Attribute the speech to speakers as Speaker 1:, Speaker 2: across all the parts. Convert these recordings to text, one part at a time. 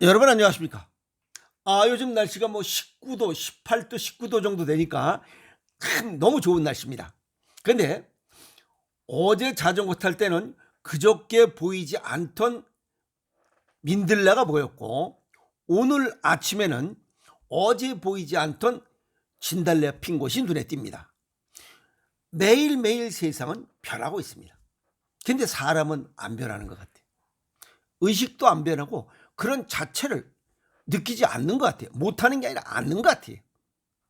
Speaker 1: 여러분 안녕하십니까? 요즘 날씨가 뭐 19도, 18도, 19도 정도 되니까 참 너무 좋은 날씨입니다. 근데 어제 자전거 탈 때는 그저께 보이지 않던 민들레가 보였고, 오늘 아침에는 어제 보이지 않던 진달래 핀 곳이 눈에 띕니다. 매일매일 세상은 변하고 있습니다. 근데 사람은 안 변하는 것 같아요. 의식도 안 변하고 그런 자체를 느끼지 않는 것 같아요. 못하는 게 아니라 않는 것 같아요.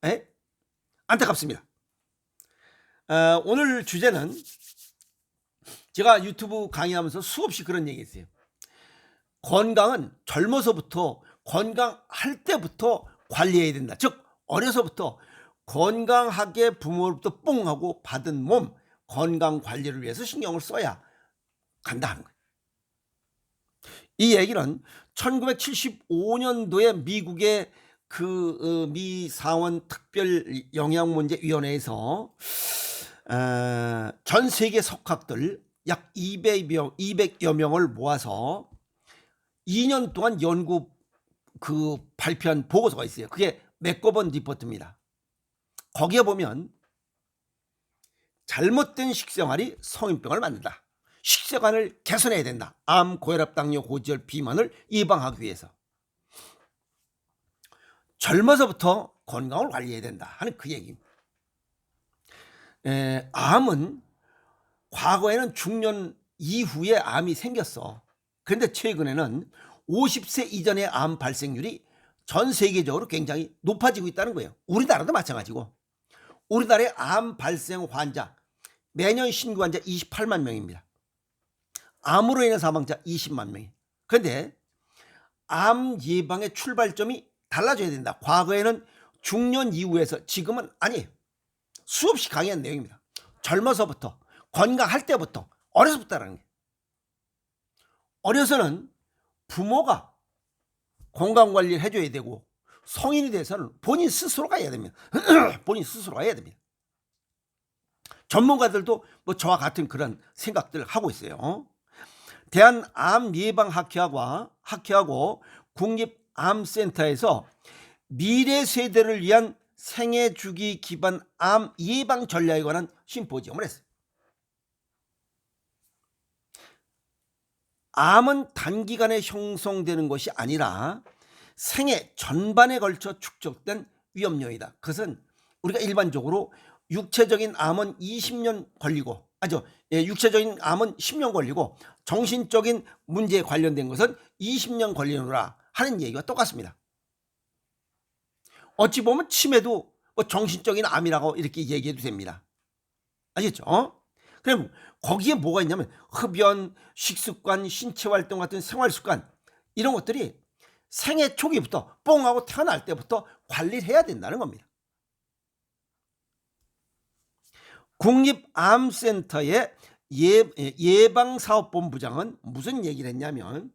Speaker 1: 에? 안타깝습니다. 오늘 주제는 제가 유튜브 강의하면서 수없이 그런 얘기 했어요. 건강은 젊어서부터 건강할 때부터 관리해야 된다. 즉 어려서부터 건강하게 부모로부터 뽕하고 받은 몸 건강 관리를 위해서 신경을 써야 간다 하는 거예요. 이 얘기는 1975년도에 미국의 미 상원 특별 영양문제위원회에서 전 세계 석학들 약 200여 명을 모아서 2년 동안 연구 발표한 보고서가 있어요. 그게 맥거번 리포트입니다. 거기에 보면 잘못된 식생활이 성인병을 만든다. 식생활을 개선해야 된다. 암, 고혈압, 당뇨, 고지혈, 비만을 예방하기 위해서. 젊어서부터 건강을 관리해야 된다 하는 그 얘기입니다. 암은 과거에는 중년 이후에 암이 생겼어. 그런데 최근에는 50세 이전의 암 발생률이 전 세계적으로 굉장히 높아지고 있다는 거예요. 우리나라도 마찬가지고. 우리나라의 암 발생 환자 매년 신규 환자 28만 명입니다. 암으로 인한 사망자 20만 명이. 그런데 암 예방의 출발점이 달라져야 된다. 과거에는 중년 이후에서, 지금은 아니에요. 수없이 강의한 내용입니다. 젊어서부터, 건강할 때부터, 어려서부터라는 게. 어려서는 부모가 건강관리를 해줘야 되고, 성인이 돼서는 본인 스스로가 해야 됩니다. 본인 스스로가 해야 됩니다. 전문가들도 뭐 저와 같은 그런 생각들을 하고 있어요. 대한암예방학회하고 국립암센터에서 미래 세대를 위한 생애 주기 기반 암 예방 전략에 관한 심포지엄을 했어요. 암은 단기간에 형성되는 것이 아니라 생애 전반에 걸쳐 축적된 위험요인이다. 그것은 우리가 일반적으로 육체적인 암은 20년 걸리고, 육체적인 암은 10년 걸리고 정신적인 문제에 관련된 것은 20년 걸리노라 하는 얘기가 똑같습니다. 어찌 보면 치매도 뭐 정신적인 암이라고 이렇게 얘기해도 됩니다. 아시겠죠? 그럼 거기에 뭐가 있냐면 흡연, 식습관, 신체활동 같은 생활습관 이런 것들이 생애 초기부터 뽕하고 태어날 때부터 관리를 해야 된다는 겁니다. 국립암센터의 예방사업본부장은 무슨 얘기를 했냐면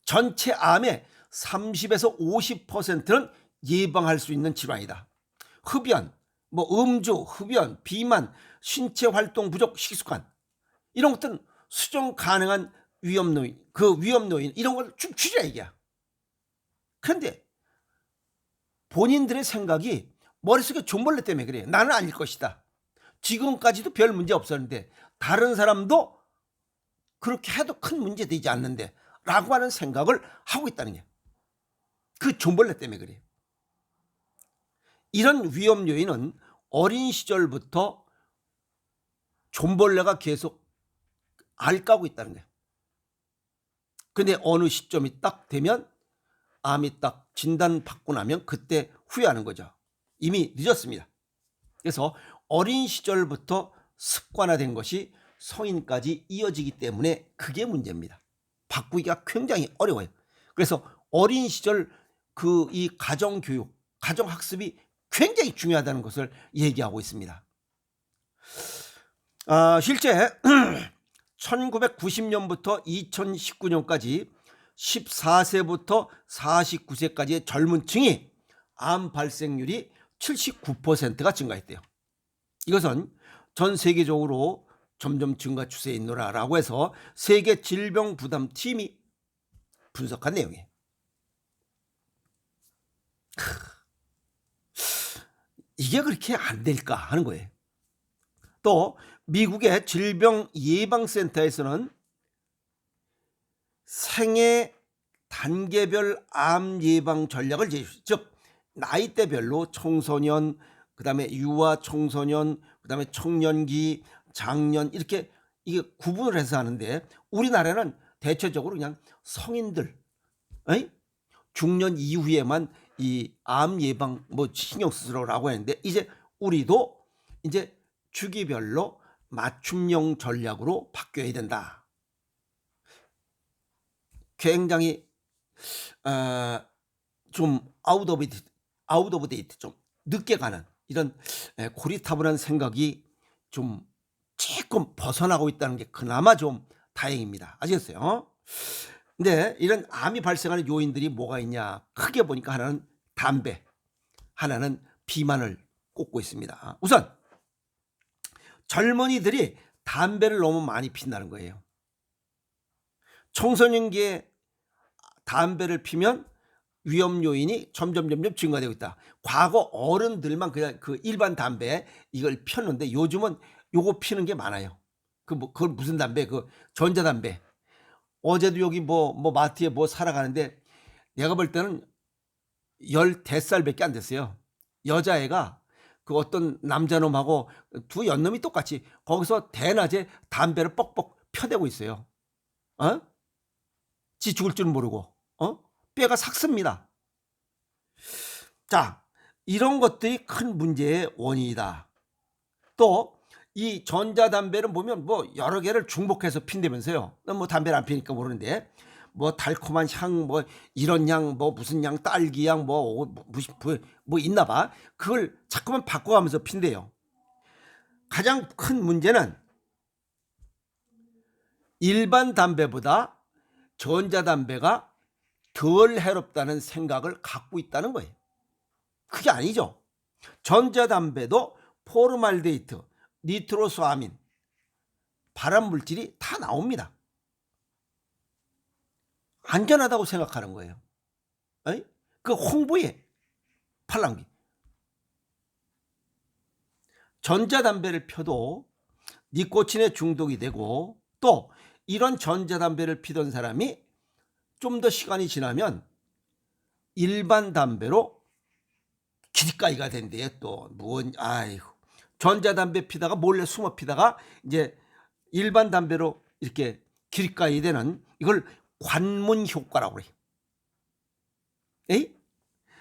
Speaker 1: 전체 암의 30에서 50%는 예방할 수 있는 질환이다. 흡연, 음주, 흡연, 비만, 신체활동 부족, 식습관 이런 것들은 수정 가능한 위험요인, 위험요인 이런 걸 쭉 줄여 얘기야. 그런데 본인들의 생각이 머릿속에 존벌레 때문에 그래요. 나는 아닐 것이다. 지금까지도 별 문제 없었는데 다른 사람도 그렇게 해도 큰 문제 되지 않는데 라고 하는 생각을 하고 있다는 게 그 존벌레 때문에 그래요. 이런 위험 요인은 어린 시절부터 존벌레가 계속 앓까고 있다는 거예요. 근데 어느 시점이 딱 되면 암이 딱 진단받고 나면 그때 후회하는 거죠. 이미 늦었습니다. 그래서 어린 시절부터 습관화된 것이 성인까지 이어지기 때문에 그게 문제입니다. 바꾸기가 굉장히 어려워요. 그래서 어린 시절 이 가정교육, 가정학습이 굉장히 중요하다는 것을 얘기하고 있습니다. 실제 1990년부터 2019년까지 14세부터 49세까지의 젊은 층이 암 발생률이 79%가 증가했대요. 이것은 전 세계적으로 점점 증가 추세에 있노라라고 해서 세계 질병부담팀이 분석한 내용이에요. 이게 그렇게 안 될까 하는 거예요. 또 미국의 질병예방센터에서는 생애 단계별 암 예방 전략을 제시했죠. 즉 나이대별로 청소년, 그다음에 유아 청소년, 그다음에 청년기, 장년 이렇게 이게 구분을 해서 하는데 우리나라는 대체적으로 그냥 성인들, 에이? 중년 이후에만 이 암 예방 뭐 신경 쓰라고 했는데 이제 우리도 이제 주기별로 맞춤형 전략으로 바뀌어야 된다. 굉장히 좀 아웃 오브 데이트 좀 늦게 가는 이런 고리타분한 생각이 좀 조금 벗어나고 있다는 게 그나마 좀 다행입니다. 아시겠어요? 근데 이런 암이 발생하는 요인들이 뭐가 있냐? 크게 보니까 하나는 담배, 하나는 비만을 꼽고 있습니다. 우선 젊은이들이 담배를 너무 많이 핀다는 거예요. 청소년기에 담배를 피면 위험 요인이 점점 증가되고 있다. 과거 어른들만 그냥 그 일반 담배 이걸 폈는데 요즘은 요거 피는 게 많아요. 그걸 무슨 담배? 그 전자담배. 어제도 여기 뭐 마트에 뭐 사러 가는데 내가 볼 때는 15살밖에 안 됐어요. 여자애가 그 어떤 남자놈하고 두 연놈이 똑같이 거기서 대낮에 담배를 뻑뻑 펴대고 있어요. 어? 지 죽을 줄 모르고. 뼈가 삭습니다. 자, 이런 것들이 큰 문제의 원인이다. 또 이 전자담배를 보면 뭐 여러 개를 중복해서 핀다면서요. 뭐 담배를 안 피니까 모르는데 뭐 달콤한 향, 뭐 이런 향, 뭐 무슨 향, 딸기 향, 뭐 있나 봐. 그걸 자꾸만 바꿔가면서 핀대요. 가장 큰 문제는 일반 담배보다 전자담배가 덜 해롭다는 생각을 갖고 있다는 거예요. 그게 아니죠. 전자담배도 포르말데이트, 니트로소아민, 발암물질이 다 나옵니다. 안전하다고 생각하는 거예요. 에이? 그 홍보에 팔랑귀. 전자담배를 펴도 니코틴에 중독이 되고 또 이런 전자담배를 피던 사람이 좀 더 시간이 지나면 일반 담배로 길가이가 된대요. 또 아이고 전자담배 피다가 몰래 숨어 피다가 이제 일반 담배로 이렇게 길가이 되는 이걸 관문 효과라고 그래요. 에이?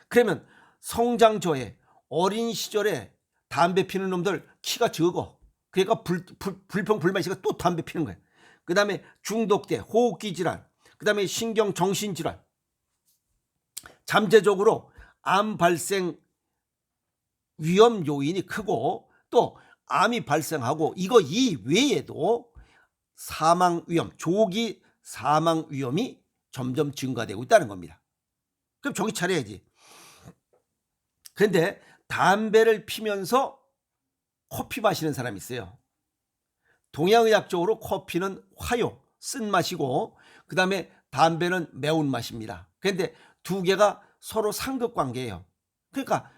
Speaker 1: 그러면 성장저해 어린 시절에 담배 피는 놈들 키가 적어. 그러니까 불평불만 있으니까 또 담배 피는 거야. 그 다음에 중독돼 호흡기 질환, 그 다음에 신경 정신 질환, 잠재적으로 암 발생 위험 요인이 크고 또 암이 발생하고 이거 이외에도 사망 위험, 조기 사망 위험이 점점 증가되고 있다는 겁니다. 그럼 정신 차려야지. 그런데 담배를 피면서 커피 마시는 사람이 있어요. 동양의학적으로 커피는 화요, 쓴맛이고 그 다음에 담배는 매운맛입니다. 그런데 두 개가 서로 상극관계예요. 그러니까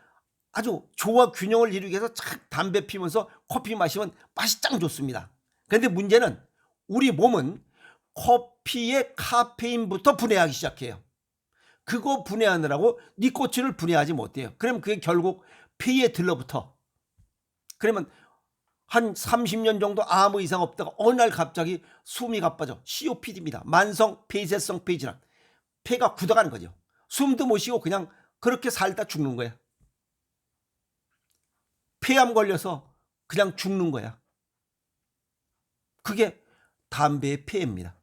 Speaker 1: 아주 조화 균형을 이루기 위해서 담배 피면서 커피 마시면 맛이 짱 좋습니다. 그런데 문제는 우리 몸은 커피의 카페인부터 분해하기 시작해요. 그거 분해하느라고 니코틴을 분해하지 못해요. 그러면 그게 결국 폐에 들러붙어. 그러면 한 30년 정도 아무 이상 없다가 어느 날 갑자기 숨이 가빠져. COPD입니다. 만성 폐쇄성 폐질환. 폐가 굳어가는 거죠. 숨도 못 쉬고 그냥 그렇게 살다 죽는 거야. 폐암 걸려서 그냥 죽는 거야. 그게 담배의 폐해입니다.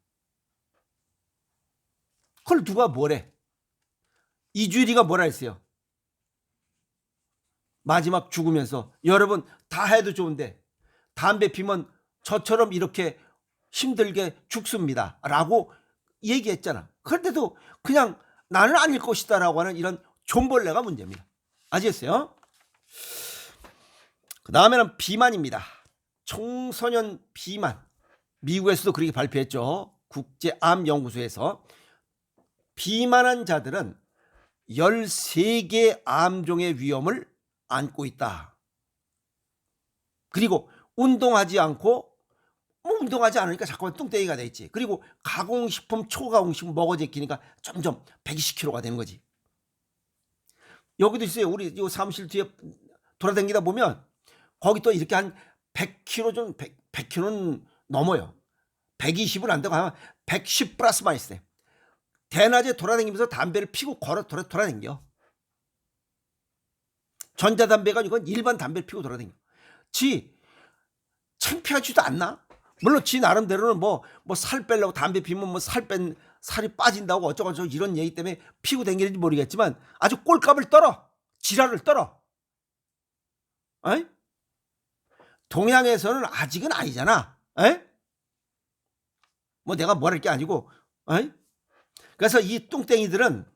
Speaker 1: 그걸 누가 뭐래? 이주일이가 뭐라 했어요? 마지막 죽으면서 여러분 다 해도 좋은데 담배 피면 저처럼 이렇게 힘들게 죽습니다 라고 얘기했잖아. 그런데도 그냥 나는 아닐 것이다 라고 하는 이런 존벌레가 문제입니다. 아시겠어요? 그 다음에는 비만입니다. 청소년 비만. 미국에서도 그렇게 발표했죠. 국제암연구소에서 비만한 자들은 13개 암종의 위험을 안고 있다. 그리고 운동하지 않고 운동하지 않으니까 자꾸만 뚱땡이가 돼 있지. 그리고 가공식품, 초가공식품 먹어 제끼니까 점점 120kg가 되는 거지. 여기도 있어요. 우리 이 사무실 뒤에 돌아다니다 보면 거기 또 이렇게 한 100kg 좀 100kg는 넘어요. 120은 안 되고 한 110 플러스만 있어요. 대낮에 돌아다니면서 담배를 피고 돌아다녀. 전자담배가 이건 일반 담배를 피고 돌아다녀. 지 창피하지도 않나? 물론 지 나름대로는 뭐 살 빼려고 담배 피면 뭐 살이 빠진다고 어쩌고저쩌고 이런 얘기 때문에 피고 다니는지 모르겠지만 아주 꼴값을 떨어. 지랄을 떨어. 어이? 동양에서는 아직은 아니잖아. 어이? 뭐 내가 뭐랄 게 아니고. 어이? 그래서 이 뚱땡이들은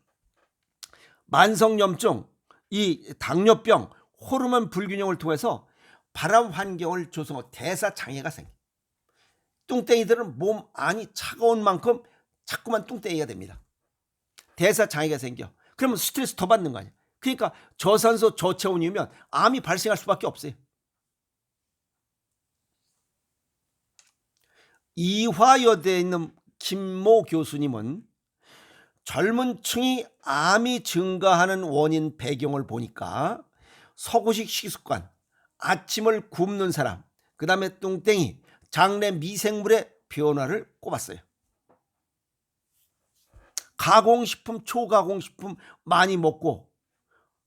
Speaker 1: 만성염증, 이 당뇨병, 호르몬 불균형을 통해서 발암 환경을 조성하고 대사장애가 생겨. 뚱땡이들은 몸 안이 차가운 만큼 자꾸만 뚱땡이가 됩니다. 대사장애가 생겨. 그러면 스트레스 더 받는 거 아니야. 그러니까 저산소 저체온이면 암이 발생할 수밖에 없어요. 이화여대에 있는 김모 교수님은 젊은 층이 암이 증가하는 원인 배경을 보니까 서구식 식습관, 아침을 굶는 사람, 그 다음에 뚱땡이, 장내 미생물의 변화를 꼽았어요. 가공식품, 초가공식품 많이 먹고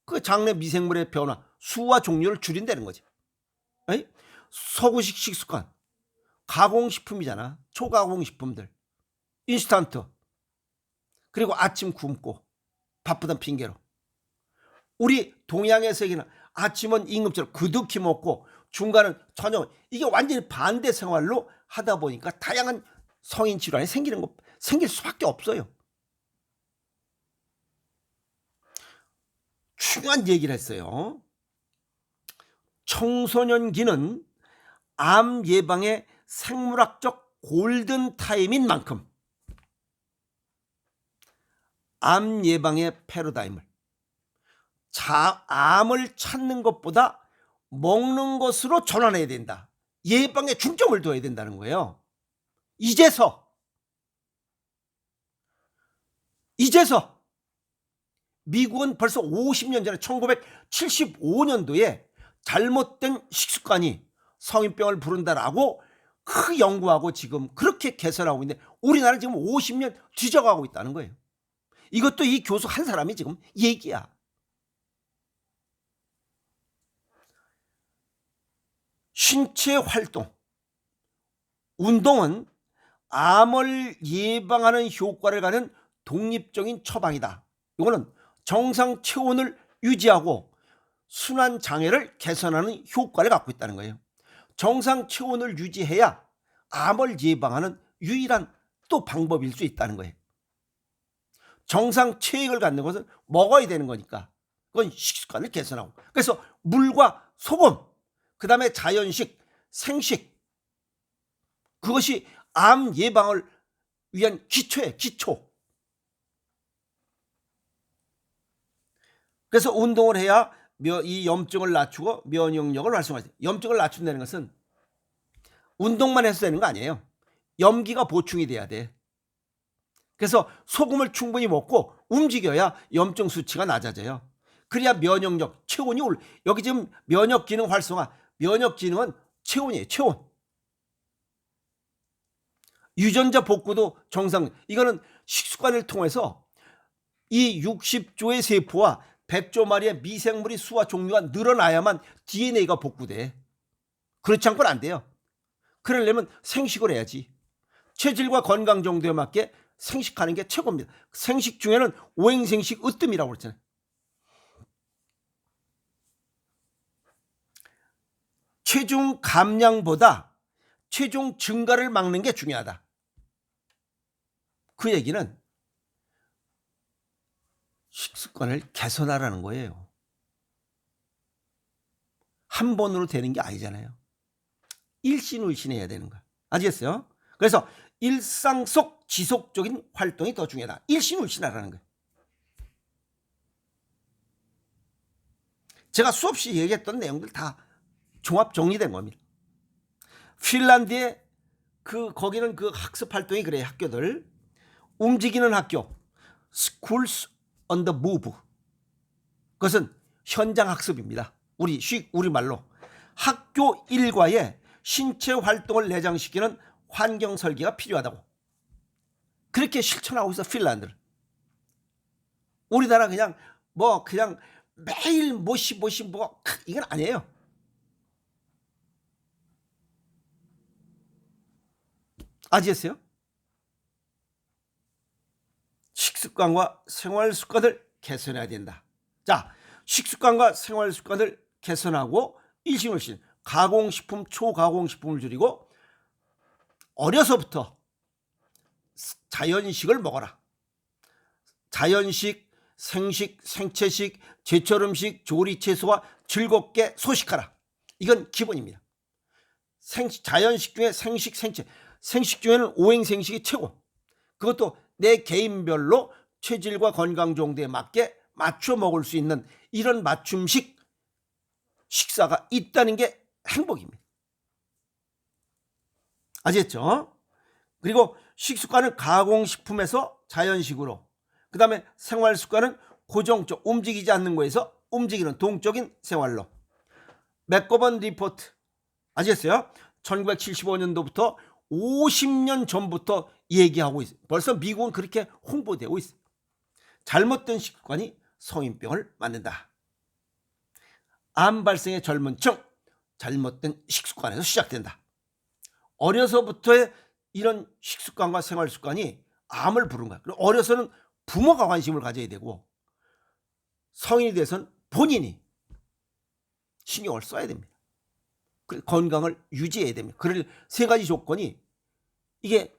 Speaker 1: 그 장내 미생물의 변화, 수와 종류를 줄인다는 거지. 에이? 서구식 식습관, 가공식품이잖아. 초가공식품들, 인스턴트, 그리고 아침 굶고 바쁘단 핑계로. 우리 동양에서는 아침은 임금처럼 그득히 먹고 중간은 저녁, 이게 완전히 반대 생활로 하다 보니까 다양한 성인 질환이 생길 수밖에 없어요. 중요한 얘기를 했어요. 청소년기는 암 예방의 생물학적 골든타임인 만큼 암 예방의 패러다임을 암을 찾는 것보다 먹는 것으로 전환해야 된다. 예방에 중점을 둬야 된다는 거예요. 이제서 미국은 벌써 50년 전에 1975년도에 잘못된 식습관이 성인병을 부른다라고 그 연구하고 지금 그렇게 개선하고 있는데 우리나라는 지금 50년 뒤져가고 있다는 거예요. 이것도 이 교수 한 사람이 지금 얘기야. 신체 활동, 운동은 암을 예방하는 효과를 가진 독립적인 처방이다. 이거는 정상 체온을 유지하고 순환 장애를 개선하는 효과를 갖고 있다는 거예요. 정상 체온을 유지해야 암을 예방하는 유일한 또 방법일 수 있다는 거예요. 정상 체액을 갖는 것은 먹어야 되는 거니까 그건 식습관을 개선하고, 그래서 물과 소금, 그 다음에 자연식, 생식, 그것이 암 예방을 위한 기초예요. 기초. 그래서 운동을 해야 이 염증을 낮추고 면역력을 활성화해요. 염증을 낮춘다는 것은 운동만 해서 되는 거 아니에요. 염기가 보충이 돼야 돼. 그래서 소금을 충분히 먹고 움직여야 염증 수치가 낮아져요. 그래야 면역력, 체온이 여기 지금 면역 기능 활성화, 면역 기능은 체온이에요. 체온. 유전자 복구도 정상. 이거는 식습관을 통해서 이 60조의 세포와 100조 마리의 미생물의 수와 종류가 늘어나야만 DNA가 복구돼. 그렇지 않고는 안 돼요. 그러려면 생식을 해야지. 체질과 건강 정도에 맞게 생식하는 게 최고입니다. 생식 중에는 오행생식 으뜸이라고 그랬잖아요. 체중 감량보다 체중 증가를 막는 게 중요하다. 그 얘기는 식습관을 개선하라는 거예요. 한 번으로 되는 게 아니잖아요. 일신일신 해야 되는 거야. 아시겠어요? 그래서 일상 속 지속적인 활동이 더 중요하다. 일신울신하라는 거예요. 제가 수없이 얘기했던 내용들 다 종합 정리된 겁니다. 핀란드의 거기는 그 학습 활동이 그래요. 학교들 움직이는 학교 Schools on the Move. 그것은 현장 학습입니다. 우리말로 학교 일과에 신체 활동을 내장시키는 환경 설계가 필요하다고 그렇게 실천하고 있어 핀란드를. 우리나라 그냥 매일 뭐시 이건 아니에요. 아시겠어요? 식습관과 생활 습관을 개선해야 된다. 자, 식습관과 생활 습관을 개선하고 일신울신 가공식품, 초가공식품을 줄이고 어려서부터 자연식을 먹어라. 자연식, 생식, 생채식, 제철 음식, 조리 채소와 즐겁게 소식하라. 이건 기본입니다. 자연식 중에 생식, 생채. 생식 중에는 오행생식이 최고. 그것도 내 개인별로 체질과 건강 정도에 맞게 맞춰 먹을 수 있는 이런 맞춤식 식사가 있다는 게 행복입니다. 아시겠죠? 그리고 식습관은 가공식품에서 자연식으로, 그 다음에 생활습관은 고정적 움직이지 않는 거에서 움직이는 동적인 생활로. 맥거번 리포트 아시겠어요? 1975년도부터 50년 전부터 얘기하고 있어요. 벌써 미국은 그렇게 홍보되고 있어요. 잘못된 식습관이 성인병을 만든다. 암 발생의 젊은 층, 잘못된 식습관에서 시작된다. 어려서부터의 이런 식습관과 생활습관이 암을 부른 거야. 그리고 어려서는 부모가 관심을 가져야 되고 성인이 돼서는 본인이 신경을 써야 됩니다. 건강을 유지해야 됩니다. 그럴 세 가지 조건이 이게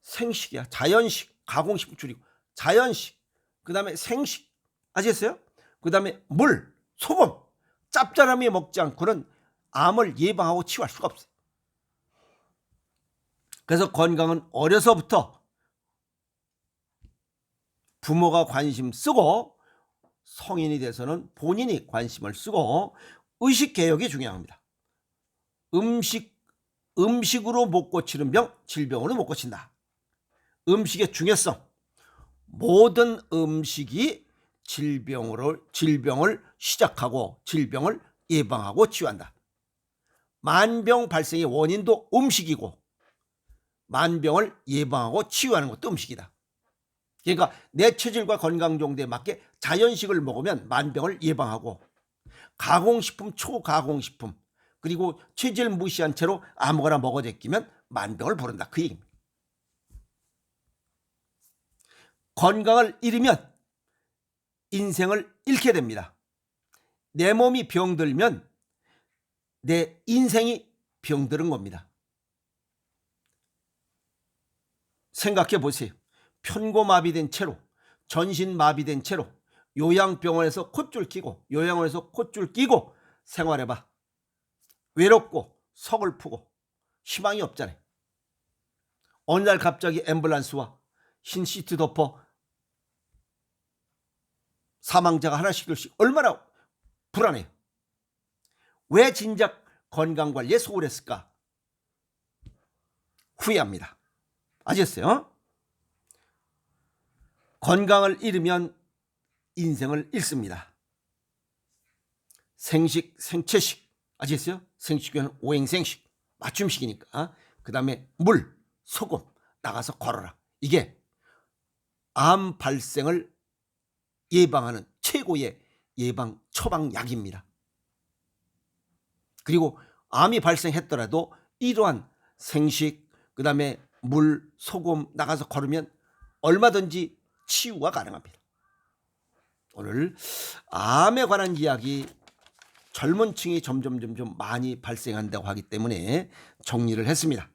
Speaker 1: 생식이야. 자연식, 가공식품 줄이고 자연식, 그 다음에 생식 아시겠어요? 그 다음에 물, 소금, 짭짤하게 먹지 않고는 암을 예방하고 치유할 수가 없어요. 그래서 건강은 어려서부터 부모가 관심 쓰고 성인이 돼서는 본인이 관심을 쓰고 의식개혁이 중요합니다. 음식으로 못 고치는 병, 질병으로 못 고친다. 음식의 중요성. 모든 음식이 질병을 시작하고 질병을 예방하고 치유한다. 만병 발생의 원인도 음식이고 만병을 예방하고 치유하는 것도 음식이다. 그러니까 내 체질과 건강 정도에 맞게 자연식을 먹으면 만병을 예방하고 가공식품, 초가공식품 그리고 체질 무시한 채로 아무거나 먹어 제끼면 만병을 부른다. 그 얘기입니다. 건강을 잃으면 인생을 잃게 됩니다. 내 몸이 병들면 내 인생이 병들은 겁니다. 생각해 보세요. 편고마비된 채로, 전신마비된 채로 요양병원에서 콧줄 끼고 생활해봐. 외롭고 서글프고 희망이 없잖아요. 어느 날 갑자기 앰뷸런스와 흰 시트 덮어 사망자가 하나씩 얼마나 불안해요. 왜 진작 건강관리에 소홀했을까? 후회합니다. 아셨어요? 건강을 잃으면 인생을 잃습니다. 생식, 생채식 아시겠어요? 생식은 오행생식 맞춤식이니까. 그 다음에 물, 소금 나가서 걸어라. 이게 암 발생을 예방하는 최고의 예방 처방약입니다. 그리고 암이 발생했더라도 이러한 생식, 그 다음에 물, 소금 나가서 걸으면 얼마든지 치유가 가능합니다. 오늘 암에 관한 이야기 젊은 층이 점점 많이 발생한다고 하기 때문에 정리를 했습니다.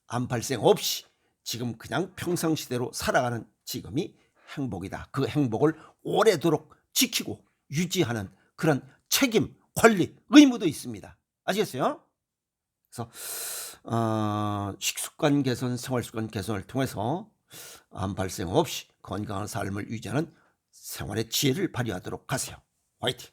Speaker 1: 암 발생 없이 지금 그냥 평상시대로 살아가는 지금이 행복이다. 그 행복을 오래도록 지키고 유지하는 그런 책임, 권리, 의무도 있습니다. 아시겠어요? 그래서 식습관 개선, 생활습관 개선을 통해서 암 발생 없이 건강한 삶을 유지하는 생활의 지혜를 발휘하도록 하세요. 화이팅!